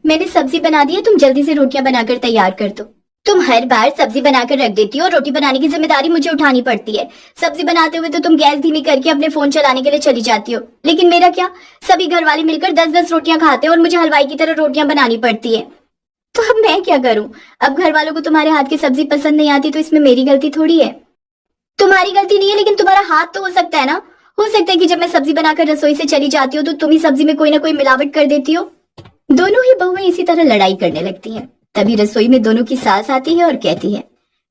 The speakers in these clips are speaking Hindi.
मैंने सब्जी बना दी है, तुम जल्दी से रोटियां बनाकर तैयार कर दो। तुम हर बार सब्जी बनाकर रख देती हो और रोटी बनाने की जिम्मेदारी मुझे उठानी पड़ती है। सब्जी बनाते हुए तो तुम गैस धीमी करके अपने फोन चलाने के लिए चली जाती हो, लेकिन मेरा क्या, सभी घर वाले मिलकर 10-10 रोटियां खाते हैं और मुझे हलवाई की तरह रोटियां बनानी पड़ती है। तो अब मैं क्या करूं? अब घर वालों को तुम्हारे हाथ की सब्जी पसंद नहीं आती तो इसमें मेरी गलती थोड़ी है। तुम्हारी गलती नहीं है, लेकिन तुम्हारा हाथ तो हो सकता है ना। हो सकता है कि जब मैं सब्जी बनाकर रसोई से चली जाती हूँ तो तुम ही सब्जी में कोई ना कोई मिलावट कर देती हो। दोनों ही बहुएं इसी तरह लड़ाई करने लगती हैं। तभी रसोई में दोनों की सास आती है और कहती है,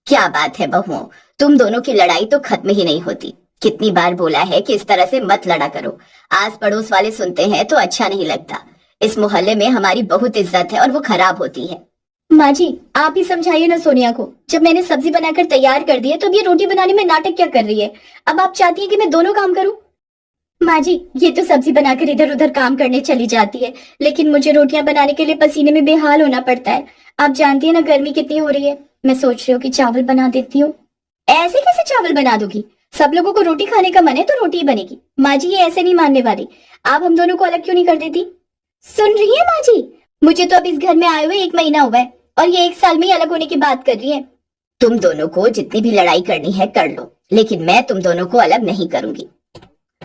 क्या बात है बहुओं, तुम दोनों की लड़ाई तो खत्म ही नहीं होती। कितनी बार बोला है कि इस तरह से मत लड़ा करो, आस पड़ोस वाले सुनते हैं तो अच्छा नहीं लगता। इस मोहल्ले में हमारी बहुत इज्जत है और वो खराब होती है। माँ जी, आप ही समझाइए ना सोनिया को। जब मैंने सब्जी बनाकर तैयार कर दी है तो अब ये रोटी बनाने में नाटक क्या कर रही है? अब आप चाहती है कि मैं दोनों काम करूं? माँ जी, ये तो सब्जी बनाकर इधर उधर काम करने चली जाती है, लेकिन मुझे रोटियां बनाने के लिए पसीने में बेहाल होना पड़ता है। आप जानती है ना गर्मी कितनी हो रही है। मैं सोच रही हूँ कि चावल बना देती हूँ। ऐसे कैसे चावल बना दोगी? सब लोगों को रोटी खाने का मन है तो रोटी ही बनेगी। माँ जी, ये ऐसे नहीं मानने वाली। आप हम दोनों को अलग क्यों नहीं कर देती? सुन रही है माँ जी, मुझे तो अब इस घर में आए हुए 1 महीना हुआ है और ये 1 साल में ही अलग होने की बात कर रही है। तुम दोनों को जितनी भी लड़ाई करनी है कर लो, लेकिन मैं तुम दोनों को अलग नहीं करूंगी।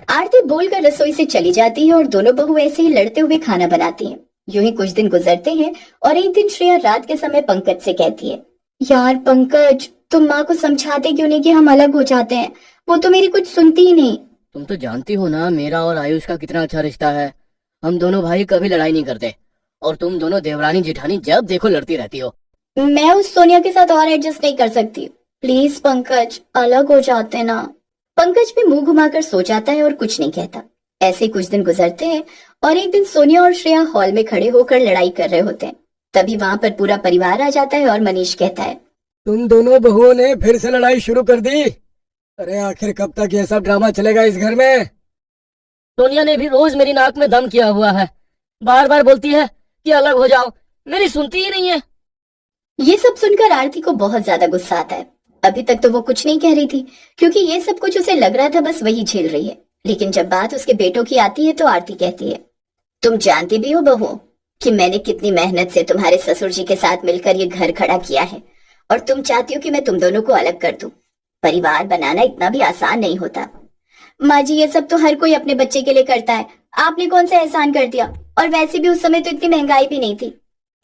आरती बोलकर रसोई से चली जाती है और दोनों बहू ऐसे ही लड़ते हुए खाना बनाती हैं। यूं ही कुछ दिन गुजरते हैं और एक दिन श्रेया रात के समय पंकज से कहती है, यार पंकज, तुम माँ को समझाते क्यों नहीं कि हम अलग हो जाते हैं? वो तो मेरी कुछ सुनती ही नहीं। तुम तो जानती हो ना मेरा और आयुष का कितना अच्छा रिश्ता है। हम दोनों भाई कभी लड़ाई नहीं करते और तुम दोनों देवरानी जिठानी जब देखो लड़ती रहती हो। मैं उस सोनिया के साथ और एडजस्ट नहीं कर सकती। प्लीज पंकज, अलग हो जाते ना। पंकज भी मुंह घुमाकर सो जाता है और कुछ नहीं कहता। ऐसे कुछ दिन गुजरते हैं और एक दिन सोनिया और श्रेया हॉल में खड़े होकर लड़ाई कर रहे होते हैं। तभी वहां पर पूरा परिवार आ जाता है और मनीष कहता है, तुम दोनों बहुओं ने फिर से लड़ाई शुरू कर दी। अरे आखिर कब तक ये सब ड्रामा चलेगा इस घर में? सोनिया ने भी रोज मेरी नाक में दम किया हुआ है, बार बार बोलती है कि अलग हो जाओ, मेरी सुनती ही नहीं है। ये सब सुनकर आरती को बहुत ज्यादा गुस्सा आता है। अभी तक तो वो कुछ नहीं कह रही थी, क्योंकि ये सब कुछ उसे लग रहा था बस वही झेल रही है। लेकिन जब बात उसके बेटों की आती है तो आरती कहती है, तुम जानती भी हो बहू कि मैंने कितनी मेहनत से तुम्हारे ससुर जी के साथ मिलकर ये घर खड़ा किया है, और तुम चाहती हो कि मैं तुम दोनों को अलग कर दूं। परिवार बनाना इतना भी आसान नहीं होता। माँ जी, ये सब तो हर कोई अपने बच्चे के लिए करता है, आपने कौन सा एहसान कर दिया? और वैसे भी उस समय तो इतनी महंगाई भी नहीं थी।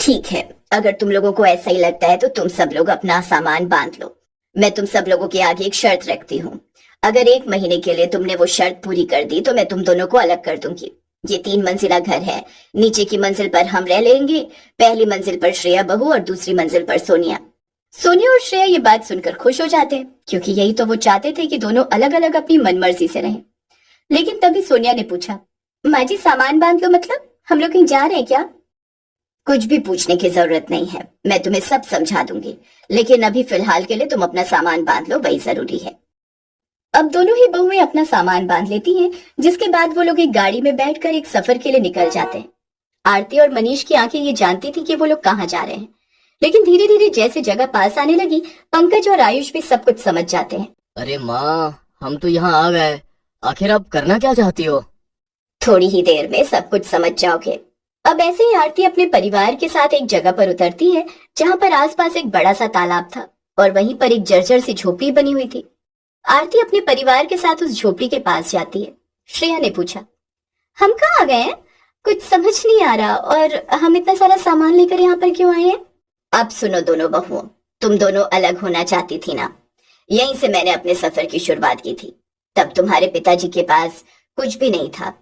ठीक है, अगर तुम लोगों को ऐसा ही लगता है तो तुम सब लोग अपना सामान बांध लो। मैं तुम सब लोगों के आगे एक शर्त रखती हूँ। अगर 1 महीने के लिए तुमने वो शर्त पूरी कर दी तो मैं तुम दोनों को अलग कर दूंगी। ये 3 मंजिला घर है, नीचे की मंजिल पर हम रह लेंगे, पहली मंजिल पर श्रेया बहू और दूसरी मंजिल पर सोनिया। सोनिया और श्रेया ये बात सुनकर खुश हो जाते हैं, क्योंकि यही तो वो चाहते थे कि दोनों अलग अलग अपनी मनमर्जी से रहें। लेकिन तभी सोनिया ने पूछा, माँ जी सामान बांध लो मतलब हम लोग कहीं जा रहे हैं क्या? कुछ भी पूछने की जरूरत नहीं है, मैं तुम्हें सब समझा दूंगी, लेकिन अभी फिलहाल के लिए तुम अपना सामान बांध लो, वही जरूरी है। अब दोनों ही बहुएं अपना सामान बांध लेती हैं, जिसके बाद वो लोग एक गाड़ी में बैठकर एक सफर के लिए निकल जाते हैं। आरती और मनीष की आंखें ये जानती थी कि वो लोग कहाँ जा रहे हैं, लेकिन धीरे धीरे जैसे जगह पास आने लगी, पंकज और आयुष भी सब कुछ समझ जाते हैं। अरे माँ, हम तो यहाँ आ गए, आखिर अब करना क्या चाहती हो? थोड़ी ही देर में सब कुछ समझ जाओगे। अब ऐसे ही आरती अपने परिवार के साथ एक जगह पर उतरती है जहाँ पर आसपास एक बड़ा सा तालाब था और वहीं पर एक जर्जर सी झोपड़ी बनी हुई थी। आरती अपने परिवार के साथ उस झोपड़ी के पास जाती है। श्रेया ने पूछा, हम कहाँ आ गए हैं? कुछ समझ नहीं आ रहा, और हम इतना सारा सामान लेकर यहाँ पर क्यों आए हैं? अब सुनो दोनों बहुओं, तुम दोनों अलग होना चाहती थी ना, यहीं से मैंने अपने सफर की शुरुआत की थी। तब तुम्हारे पिताजी के पास कुछ भी नहीं था,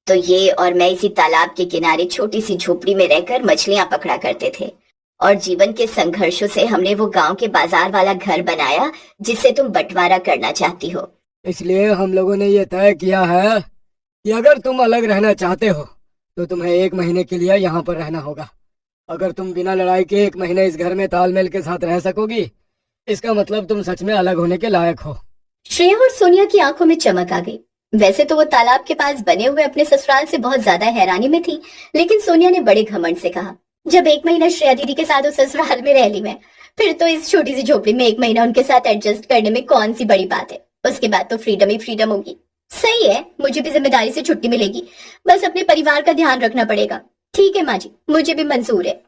तो ये और मैं इसी तालाब के किनारे छोटी सी झोपड़ी में रहकर मछलियां पकड़ा करते थे, और जीवन के संघर्षों से हमने वो गांव के बाजार वाला घर बनाया जिससे तुम बंटवारा करना चाहती हो। इसलिए हम लोगों ने ये तय किया है कि अगर तुम अलग रहना चाहते हो तो तुम्हें 1 महीने के लिए यहाँ पर रहना होगा। अगर तुम बिना लड़ाई के 1 महीने इस घर में तालमेल के साथ रह सकोगी, इसका मतलब तुम सच में अलग होने के लायक हो। श्रेया और सोनिया की आंखों में चमक आ गई। वैसे तो वो तालाब के पास बने हुए अपने ससुराल से बहुत ज्यादा हैरानी में थी, लेकिन सोनिया ने बड़े घमंड से कहा, जब 1 महीना श्रेया दीदी के साथ उस ससुराल में रह ली मैं, फिर तो इस छोटी सी झोपड़ी में 1 महीना उनके साथ एडजस्ट करने में कौन सी बड़ी बात है। उसके बाद तो फ्रीडम ही फ्रीडम होगी। सही है, मुझे भी जिम्मेदारी से छुट्टी मिलेगी, बस अपने परिवार का ध्यान रखना पड़ेगा। ठीक है माँ जी, मुझे भी मंजूर है।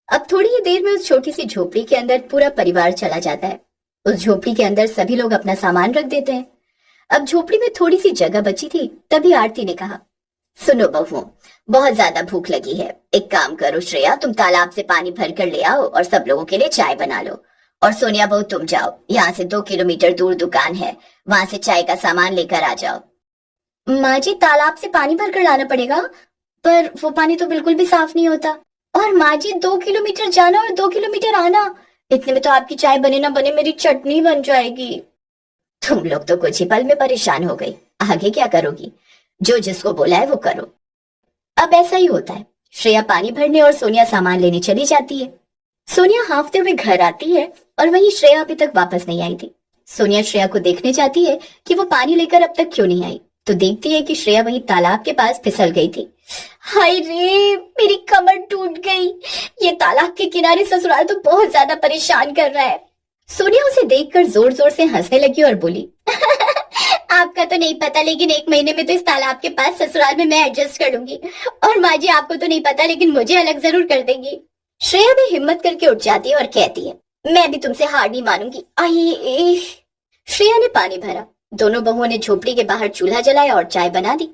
अब थोड़ी ही देर में उस छोटी सी झोपड़ी के अंदर पूरा परिवार चला जाता है। उस झोपड़ी के अंदर सभी लोग अपना सामान रख देते हैं। अब झोपड़ी में थोड़ी सी जगह बची थी, तभी आरती ने कहा, सुनो बहुओं, बहुत ज्यादा भूख लगी है। एक काम करो श्रेया, तुम तालाब से पानी भर कर ले आओ और सब लोगों के लिए चाय बना लो। और सोनिया बहू तुम जाओ, यहाँ से 2 किलोमीटर दूर दुकान है, वहां से चाय का सामान लेकर आ जाओ। माँ जी, तालाब से पानी भर कर लाना पड़ेगा, पर वो पानी तो बिल्कुल भी साफ नहीं होता। और माँ जी, 2 किलोमीटर जाना और 2 किलोमीटर आना, इतने में तो आपकी चाय बने ना बने मेरी चटनी बन जाएगी। तुम लोग तो कुछ ही पल में परेशान हो गई, आगे क्या करोगी? जो जिसको बोला है वो करो। अब ऐसा ही होता है। श्रेया पानी भरने और सोनिया सामान लेने चली जाती है। सोनिया हांफते हुए घर आती है और वहीं श्रेया अभी तक वापस नहीं आई थी। सोनिया श्रेया को देखने जाती है कि वो पानी लेकर अब तक क्यों नहीं आई, तो देखती है कि श्रेया वहीं तालाब के पास फिसल गई थी। हाय रे, मेरी कमर टूट गई। ये तालाब के किनारे ससुराल तो बहुत ज्यादा परेशान कर रहा है। सोनिया उसे देखकर जोर जोर से हंसने लगी और बोली, आपका तो नहीं पता, लेकिन 1 महीने में तो इस तालाब के पास ससुराल में मैं एडजस्ट कर लूंगी। और माँ जी, आपको तो नहीं पता, लेकिन मुझे अलग जरूर कर देंगी। श्रेया भी हिम्मत करके उठ जाती है और कहती है, मैं भी तुमसे हार नहीं मानूंगी। आइए। श्रेया ने पानी भरा। दोनों बहुओं ने झोपड़ी के बाहर चूल्हा जलाया और चाय बना दी।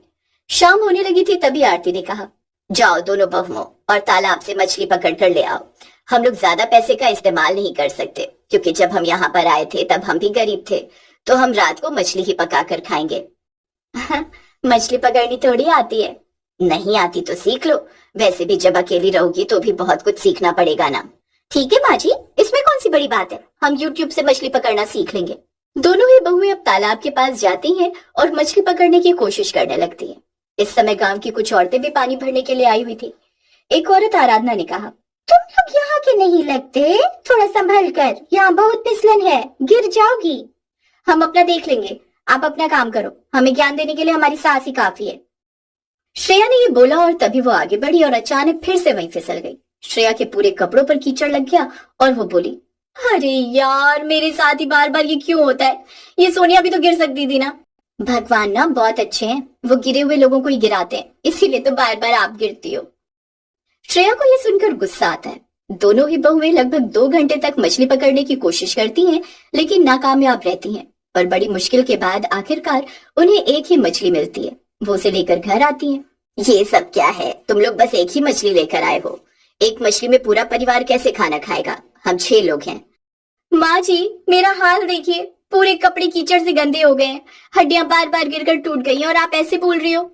शाम होने लगी थी, तभी आरती ने कहा, जाओ दोनों बहुओं और तालाब से मछली पकड़ कर ले आओ। हम लोग ज्यादा पैसे का इस्तेमाल नहीं कर सकते, क्योंकि जब हम यहाँ पर आए थे तब हम भी गरीब थे, तो हम रात को मछली ही पका कर खाएंगे। मछली पकड़नी थोड़ी आती है। नहीं आती तो सीख लो, वैसे भी जब अकेली रहोगी तो भी बहुत कुछ सीखना पड़ेगा ना। ठीक है माँ जी, इसमें कौन सी बड़ी बात है, हम YouTube से मछली पकड़ना सीख लेंगे। दोनों ही बहुएं अब तालाब के पास जाती हैं और मछली पकड़ने की कोशिश करने लगती हैं। इस समय गांव की कुछ औरतें भी पानी भरने के लिए आई हुई थी। एक औरत आराधना ने कहा, तुम लोग यहाँ के नहीं लगते, थोड़ा संभल कर, यहाँ बहुत फिसलन है, गिर जाओगी। हम अपना देख लेंगे, आप अपना काम करो, हमें ज्ञान देने के लिए हमारी सास ही काफी है। श्रेया ने ये बोला और तभी वो आगे बढ़ी और अचानक फिर से वहीं फिसल गई। श्रेया के पूरे कपड़ों पर कीचड़ लग गया और वो बोली, अरे यार, मेरे साथ ही बार बार ये क्यों होता है? ये सोनिया भी तो गिर सकती थी ना। भगवान ना बहुत अच्छे हैं, वो गिरे हुए लोगों को ही गिराते हैं, इसीलिए तो बार बार आप गिरती हो। श्रेया को ये सुनकर गुस्सा आता है। दोनों ही बहुएं लगभग 2 घंटे तक मछली पकड़ने की कोशिश करती हैं, लेकिन नाकामयाब रहती हैं। और बड़ी मुश्किल के बाद आखिरकार उन्हें एक ही मछली मिलती है। वो उसे लेकर घर आती हैं। ये सब क्या है? तुम लोग बस एक ही मछली लेकर आए हो। एक मछली में पूरा परिवार कैसे खाना खाएगा? हम 6 लोग हैं। माँ जी, मेरा हाल देखिए, पूरे कपड़े कीचड़ से गंदे हो गए हैं, हड्डियां बार बार गिरकर टूट गई हैं और आप ऐसे बोल रही हो।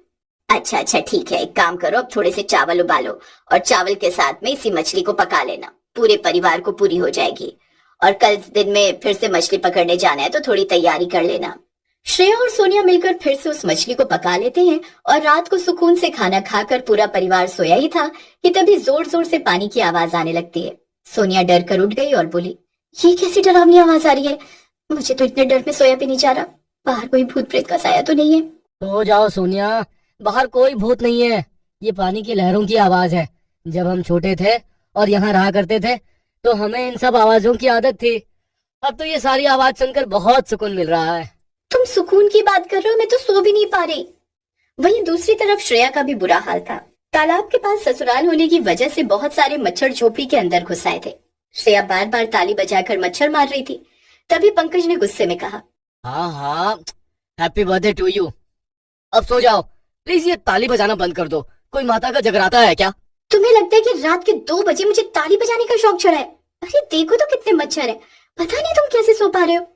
अच्छा अच्छा ठीक है, एक काम करो, अब थोड़े से चावल उबालो और चावल के साथ में इसी मछली को पका लेना, पूरे परिवार को पूरी हो जाएगी। और कल दिन में फिर से मछली पकड़ने जाना है तो थोड़ी तैयारी कर लेना। श्रेया और सोनिया मिलकर फिर से उस मछली को पका लेते हैं और रात को सुकून से खाना खाकर पूरा परिवार सोया ही था कि तभी जोर जोर से पानी की आवाज आने लगती है। सोनिया डर कर उठ गई और बोली, ये कैसी डरावनी आवाज आ रही है? मुझे तो इतने डर में सोया भी नहीं जा रहा, बाहर कोई भूत प्रेत का साया तो नहीं है? सो जाओ सोनिया, बाहर कोई भूत नहीं है, ये पानी की लहरों की आवाज है। जब हम छोटे थे और यहाँ रहा करते थे तो हमें इन सब आवाजों की आदत थी। अब तो ये सारी आवाज सुनकर बहुत सुकून मिल रहा है। तुम सुकून की बात कर रहे हो, मैं तो सो भी नहीं पा रही। वहीं दूसरी तरफ श्रेया का भी बुरा हाल था। तालाब के पास ससुराल होने की वजह से बहुत सारे मच्छर झोपड़ी के अंदर घुस आए थे। श्रेया बार बार ताली बजाकर मच्छर मार रही थी। तभी पंकज ने गुस्से में कहा, हाँ, हैप्पी बर्थडे टू यू। अब सो जाओ प्लीज, ये ताली बजाना बंद कर दो। कोई माता का जगराता है क्या? तुम्हें लगता है कि रात के 2 बजे मुझे ताली बजाने का शौक चढ़ा है? अरे देखो तो कितने मच्छर है, पता नहीं तुम कैसे सो पा रहे हो।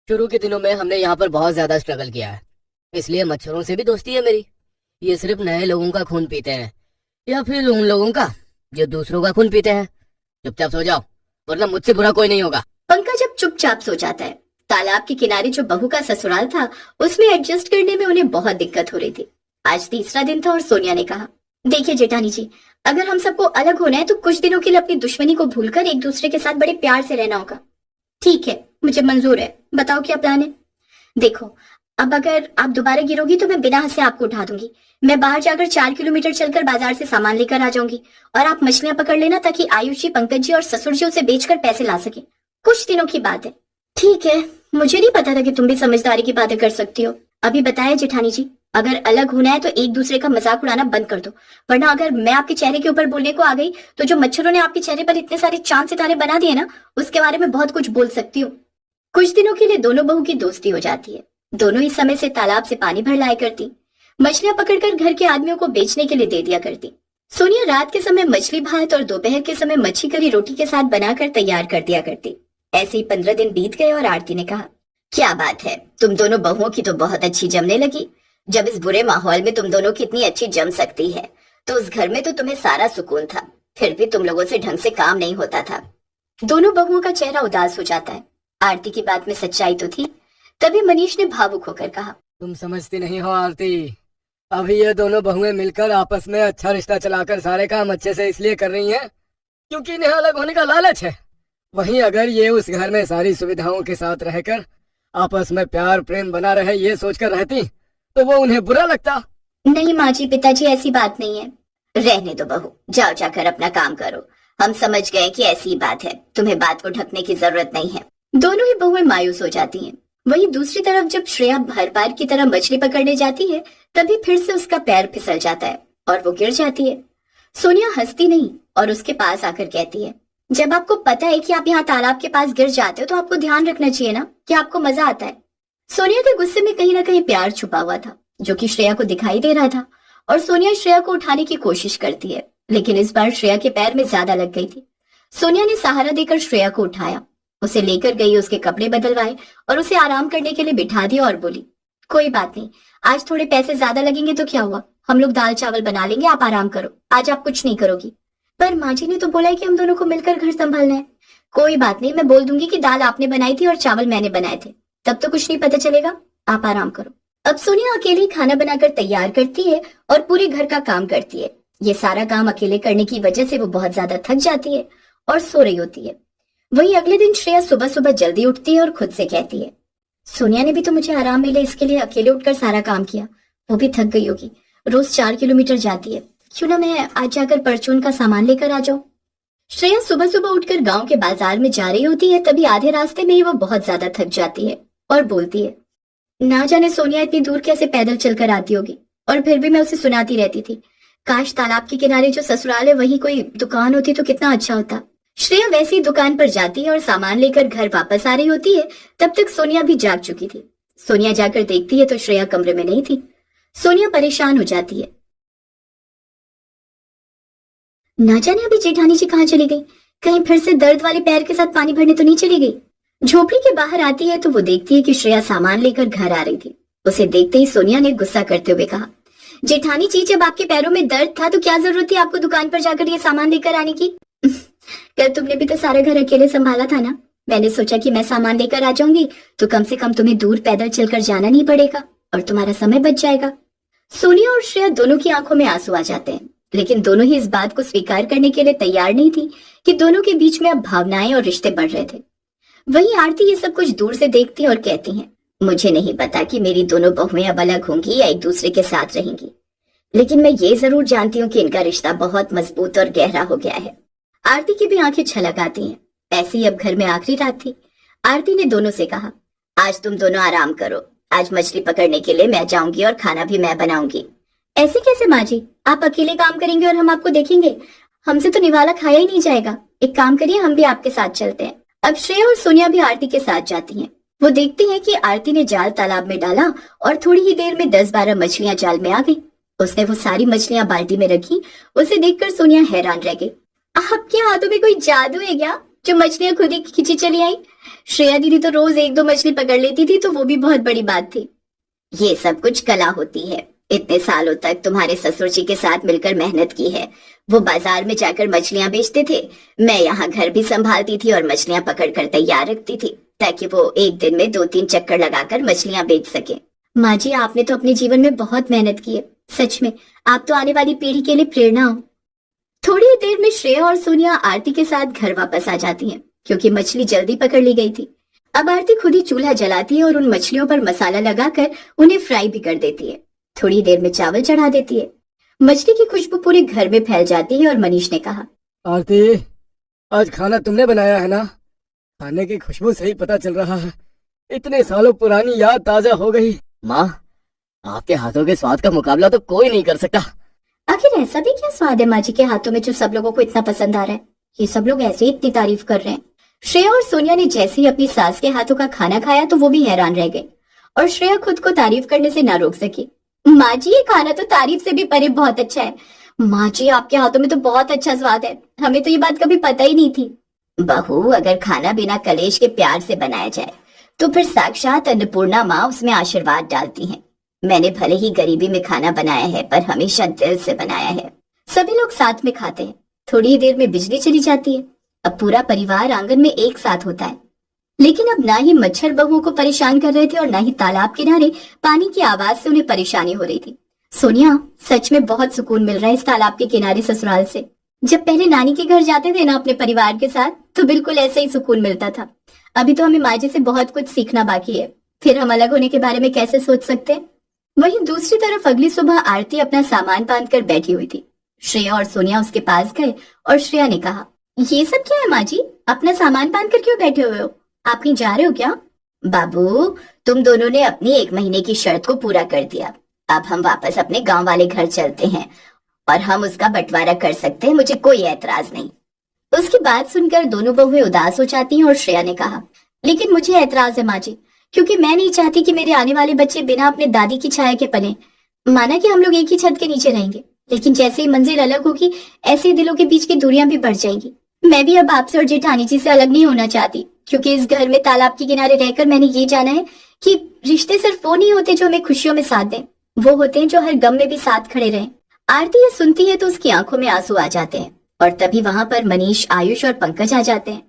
शुरू के दिनों में हमने यहाँ पर बहुत ज्यादा स्ट्रगल किया है, इसलिए मच्छरों से भी दोस्ती है मेरी। ये सिर्फ नए लोगों का खून पीते हैं या फिर उन लोगों का जो दूसरों का खून पीते हैं। चुपचाप सो जाओ, वरना मुझसे बुरा कोई नहीं होगा। पंकज अब चुपचाप सो जाता है। तालाब के किनारे जो बहू का ससुराल था उसमें एडजस्ट करने में उन्हें बहुत दिक्कत हो रही थी। आज तीसरा दिन था और सोनिया ने कहा, देखिए जेठानी जी, अगर हम सबको अलग होना है तो कुछ दिनों के लिए अपनी दुश्मनी को भूलकर एक दूसरे के साथ बड़े प्यार से रहना होगा। ठीक है, मुझे मंजूर है, बताओ क्या प्लान है? देखो, अब अगर आप दोबारा गिरोगी तो मैं बिना हंसे आपको उठा दूंगी। मैं बाहर जाकर 4 किलोमीटर चलकर बाजार से सामान लेकर आ जाऊंगी और आप मछलियां पकड़ लेना, ताकि आयुष जी, पंकज जी और ससुर जी उसे बेचकर पैसे ला सके। कुछ दिनों की बात है। ठीक है, मुझे नहीं पता था कि तुम भी समझदारी की बातें कर सकती हो। अभी बताया जेठानी जी, अगर अलग होना है तो एक दूसरे का मजाक उड़ाना बंद कर दो, वरना अगर मैं आपके चेहरे के ऊपर बोलने को आ गई तो जो मच्छरों ने आपके चेहरे पर इतने सारे चांद सितारे बना दिए ना, उसके बारे में बहुत कुछ बोल सकती हूँ। कुछ दिनों के लिए दोनों बहू की दोस्ती हो जाती है। दोनों ही समय से तालाब से पानी भर लाया करती, मछलियां पकड़कर घर के आदमियों को बेचने के लिए दे दिया करती। सोनिया रात के समय मछली भात और दोपहर के समय मच्छी करी रोटी के साथ बनाकर तैयार कर दिया करती। ऐसे ही 15 दिन बीत गए और आरती ने कहा, क्या बात है, तुम दोनों बहुओं की तो बहुत अच्छी जमने लगी। जब इस बुरे माहौल में तुम दोनों की इतनी अच्छी जम सकती है तो उस घर में तो तुम्हें सारा सुकून था, फिर भी तुम लोगों से ढंग से काम नहीं होता था। दोनों बहुओं का चेहरा उदास हो जाता है। आरती की बात में सच्चाई तो थी। तभी मनीष ने भावुक होकर कहा, तुम समझती नहीं हो आरती, अभी ये दोनों बहुएं मिलकर आपस में अच्छा रिश्ता चलाकर सारे काम अच्छे से इसलिए कर रही हैं क्योंकि इन्हें अलग होने का लालच है। वहीं अगर ये उस घर में सारी सुविधाओं के साथ रहकर आपस में प्यार प्रेम बना रहे ये सोचकर रहती तो वो उन्हें बुरा लगता। नहीं माँ जी, पिताजी, ऐसी बात नहीं है। रहने दो बहू, जाओ जाकर अपना काम करो। हम समझ गए कि ऐसी ही बात है, तुम्हें बात को ढकने की जरूरत नहीं है। दोनों ही बहुएं मायूस हो जाती हैं। वहीं दूसरी तरफ जब श्रेया हर बार की तरह मछली पकड़ने जाती है तभी फिर से उसका पैर फिसल जाता है और वो गिर जाती है। सोनिया हंसती नहीं और उसके पास आकर कहती है, जब आपको पता है कि आप यहाँ तालाब के पास गिर जाते हो तो आपको ध्यान रखना चाहिए ना कि आपको मजा आता है। सोनिया के गुस्से में कहीं ना कहीं प्यार छुपा हुआ था जो कि श्रेया को दिखाई दे रहा था और सोनिया श्रेया को उठाने की कोशिश करती है, लेकिन इस बार श्रेया के पैर में ज्यादा लग गई थी। सोनिया ने सहारा देकर श्रेया को उठाया, उसे लेकर गई, उसके कपड़े बदलवाए और उसे आराम करने के लिए बिठा दिया और बोली, कोई बात नहीं, आज थोड़े पैसे ज्यादा लगेंगे तो क्या हुआ, हम लोग दाल चावल बना लेंगे, आप आराम करो, आज आप कुछ नहीं करोगी। पर माँ जी ने तो बोला है कि हम दोनों को मिलकर घर संभालना है। कोई बात नहीं, मैं बोल दूंगी कि दाल आपने बनाई थी और चावल मैंने बनाए थे, तब तो कुछ नहीं पता चलेगा, आप आराम करो। अब सोनिया अकेली खाना बनाकर तैयार करती है और पूरे घर का काम करती है। ये सारा काम अकेले करने की वजह से वो बहुत ज्यादा थक जाती है और सो रही होती है। वहीं अगले दिन श्रेया सुबह सुबह जल्दी उठती है और खुद से कहती है, सोनिया ने भी तो मुझे आराम मिले इसके लिए अकेले उठकर सारा काम किया, वो भी थक गई होगी, रोज 4 किलोमीटर जाती है, क्यों ना मैं आज जाकर परचून का सामान लेकर आ जाऊं। श्रेया सुबह सुबह उठकर गांव के बाजार में जा रही होती है, तभी आधे रास्ते में ही वो बहुत ज्यादा थक जाती है और बोलती है, ना जाने सोनिया इतनी दूर कैसे पैदल चलकर आती होगी, और फिर भी मैं उसे सुनाती रहती थी, काश तालाब के किनारे जो ससुराल है वही कोई दुकान होती तो कितना अच्छा होता। श्रेया वैसी दुकान पर जाती है और सामान लेकर घर वापस आ रही होती है, तब तक सोनिया भी जाग चुकी थी। सोनिया जाकर देखती है तो श्रेया कमरे में नहीं थी। सोनिया परेशान हो जाती है, ना जाने अभी जेठानी जी कहाँ चली गई, कहीं फिर से दर्द वाले पैर के साथ पानी भरने तो नहीं चली गई। झोपड़ी के बाहर आती है तो वो देखती है कि श्रेया सामान लेकर घर आ रही थी। उसे देखते ही सोनिया ने गुस्सा करते हुए कहा, जेठानी जी, जब आपके पैरों में दर्द था तो क्या जरूरत थी आपको दुकान पर जाकर ये सामान लेकर आने की। कल तुमने भी तो सारा घर अकेले संभाला था ना, मैंने सोचा कि मैं सामान लेकर आ जाऊंगी तो कम से कम तुम्हें दूर पैदल चलकर जाना नहीं पड़ेगा और तुम्हारा समय बच जाएगा। सोनिया और श्रेया दोनों की आंखों में आंसू आ जाते हैं, लेकिन दोनों ही इस बात को स्वीकार करने के लिए तैयार नहीं थी कि दोनों के बीच में अब भावनाएं और रिश्ते बढ़ रहे थे। वहीं आरती ये सब कुछ दूर से देखती और कहती हैं, मुझे नहीं पता कि मेरी दोनों बहुएं अब अलग होंगी या एक दूसरे के साथ रहेंगी, लेकिन मैं ये जरूर जानती हूँ कि इनका रिश्ता बहुत मजबूत और गहरा हो गया है। आरती की भी आंखें छलक आती हैं। ऐसे ही अब घर में आखिरी रात थी। आरती ने दोनों से कहा, आज तुम दोनों आराम करो, आज मछली पकड़ने के लिए मैं जाऊंगी और खाना भी मैं बनाऊंगी। ऐसे कैसे माँ जी, आप अकेले काम करेंगे और हम आपको देखेंगे, हमसे तो निवाला खाया ही नहीं जाएगा। एक काम करिए, हम भी आपके साथ चलते हैं। अब श्रेया और सोनिया भी आरती के साथ जाती हैं। वो देखती हैं कि आरती ने जाल तालाब में डाला और थोड़ी ही देर में 10-12 मछलियां जाल में आ गई। उसने वो सारी मछलियां बाल्टी में रखी। उसे देखकर सोनिया हैरान रह गई, आपके हाथों में कोई जादू है क्या जो मछलियां खुद ही खींची चली आई। श्रेया दीदी तो रोज 1-2 मछली पकड़ लेती थी तो वो भी बहुत बड़ी बात थी। ये सब कुछ कला होती है, इतने सालों तक तुम्हारे ससुर जी के साथ मिलकर मेहनत की है। वो बाजार में जाकर मछलियां बेचते थे, मैं यहाँ घर भी संभालती थी और मछलियां पकड़कर तैयार रखती थी ताकि वो एक दिन में 2-3 चक्कर लगाकर मछलियां बेच सके। माँ जी, आपने तो अपने जीवन में बहुत मेहनत की है, सच में आप तो आने वाली पीढ़ी के लिए प्रेरणा हो। थोड़ी ही देर में श्रेया और सोनिया आरती के साथ घर वापस आ जाती हैं क्योंकि मछली जल्दी पकड़ ली गई थी। अब आरती खुद ही चूल्हा जलाती है और उन मछलियों पर मसाला लगाकर उन्हें फ्राई भी कर देती है। थोड़ी देर में चावल चढ़ा देती है। मछली की खुशबू पूरे घर में फैल जाती है और मनीष ने कहा, आरती, आज खाना तुमने बनाया है ना? खाने की खुशबू से ही पता चल रहा है, इतने सालों पुरानी याद ताजा हो गई। माँ, आपके हाथों के स्वाद का मुकाबला तो कोई नहीं कर सकता। आखिर ऐसा भी क्या स्वाद है माँ जी के हाथों में जो सब लोगों को इतना पसंद आ रहा है? ये सब लोग ऐसे ही इतनी तारीफ कर रहे हैं। श्रेया और सोनिया ने जैसे ही अपनी सास के हाथों का खाना खाया तो वो भी हैरान रह गए और श्रेया खुद को तारीफ करने से ना रोक सकी। माँ जी, ये खाना तो तारीफ से भी परे बहुत अच्छा है। माँ जी, आपके हाथों में तो बहुत अच्छा स्वाद है, हमें तो ये बात कभी पता ही नहीं थी। बहू, अगर खाना बिना कलेश के प्यार से बनाया जाए तो फिर साक्षात अन्नपूर्णा माँ उसमें आशीर्वाद डालती हैं। मैंने भले ही गरीबी में खाना बनाया है पर हमेशा दिल से बनाया है। सभी लोग साथ में खाते हैं। थोड़ी ही देर में बिजली चली जाती है। अब पूरा परिवार आंगन में एक साथ होता है। लेकिन अब ना ही मच्छर बहुओं को परेशान कर रहे थे और ना ही तालाब किनारे पानी की आवाज से उन्हें परेशानी हो रही थी। सोनिया, सच में बहुत सुकून मिल रहा है इस तालाब के किनारे ससुराल से। जब पहले नानी के घर जाते थे ना अपने परिवार के साथ, तो बिल्कुल ऐसे ही सुकून मिलता था। अभी तो हमें माँ जी से बहुत कुछ सीखना बाकी है, फिर हम अलग होने के बारे में कैसे सोच सकते हैं। वहीं दूसरी तरफ अगली सुबह आरती अपना सामान बांध कर बैठी हुई थी। श्रेया और सोनिया उसके पास गए और श्रेया ने कहा, ये सब क्या है माँ जी? अपना सामान बांध कर क्यों बैठे हुए हो? आप कहीं जा रहे हो क्या? बाबू, तुम दोनों ने अपनी 1 महीने की शर्त को पूरा कर दिया। अब हम वापस अपने गांव वाले घर चलते हैं और हम उसका बंटवारा कर सकते हैं, मुझे कोई ऐतराज नहीं। उसकी बात सुनकर दोनों बहुएं उदास हो जाती हैं और श्रेया ने कहा, लेकिन मुझे ऐतराज है माँ जी, क्योंकि मैं नहीं चाहती कि मेरे आने वाले बच्चे बिना अपने दादी की छाया के पले। माना कि हम लोग एक ही छत के नीचे रहेंगे, लेकिन जैसे ही मंजिल अलग होगी ऐसे ही दिलों के बीच की दूरियां भी बढ़ जाएंगी। मैं भी अब आपसे और जेठानी जी से अलग नहीं होना चाहती, क्योंकि इस घर में तालाब के किनारे रहकर मैंने ये जाना है कि रिश्ते सिर्फ वो नहीं होते जो हमें खुशियों में साथ दें, वो होते हैं जो हर गम में भी साथ खड़े रहें। आरती ये सुनती है तो उसकी आंखों में आंसू आ जाते हैं और तभी वहां पर मनीष, आयुष और पंकज आ जाते हैं।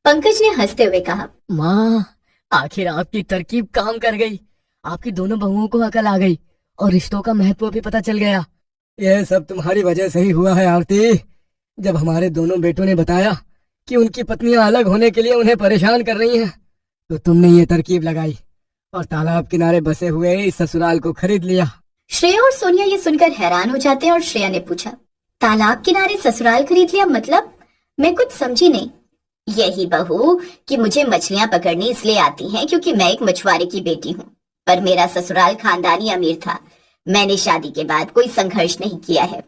पंकज ने हंसते हुए कहा, माँ, आखिर आपकी तरकीब काम कर गई। आपकी दोनों बहुओं को अकल आ गई और रिश्तों का महत्व भी पता चल गया। यह सब तुम्हारी वजह से ही हुआ है आरती। जब हमारे दोनों बेटों ने बताया कि उनकी पत्नियां अलग होने के लिए उन्हें परेशान कर रही हैं, तो तुमने ये तरकीब लगाई और तालाब किनारे बसे हुए इस ससुराल को खरीद लिया। श्रेया और सोनिया ये सुनकर हैरान हो जाते हैं और श्रेया ने पूछा, तालाब किनारे ससुराल खरीद लिया मतलब? मैं कुछ समझी नहीं। यही बहू कि मुझे मछलियां पकड़नी इसलिए आती हैं क्योंकि मैं एक मछुआरे की बेटी हूँ, पर मेरा ससुराल खानदानी अमीर था। मैंने शादी के बाद कोई संघर्ष नहीं किया है।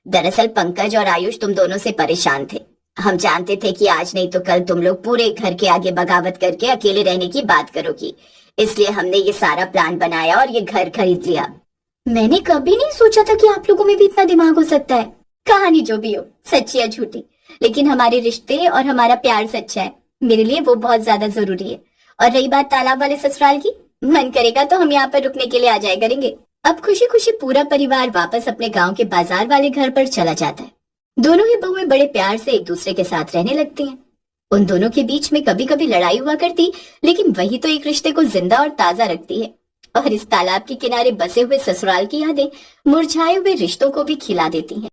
दरअसल पंकज और आयुष तुम दोनों से परेशान थे। हम जानते थे कि आज नहीं तो कल तुम लोग पूरे घर के आगे बगावत करके अकेले रहने की बात करोगी, इसलिए हमने ये सारा प्लान बनाया और ये घर खरीद लिया। मैंने कभी नहीं सोचा था कि आप लोगों में भी इतना दिमाग हो सकता है। कहानी जो भी हो, सच्ची या झूठी, लेकिन हमारे रिश्ते और हमारा प्यार सच्चा है। मेरे लिए वो बहुत ज्यादा जरूरी है। और रही बात तालाब वाले ससुराल की, मन करेगा तो हम यहाँ पर रुकने के लिए आ जाया करेंगे। अब खुशी खुशी पूरा परिवार वापस अपने गांव के बाजार वाले घर पर चला जाता है। दोनों ही बहुएं बड़े प्यार से एक दूसरे के साथ रहने लगती हैं। उन दोनों के बीच में कभी कभी लड़ाई हुआ करती, लेकिन वही तो एक रिश्ते को जिंदा और ताजा रखती है। और इस तालाब के किनारे बसे हुए ससुराल की यादें मुरझाए हुए रिश्तों को भी खिला देती हैं।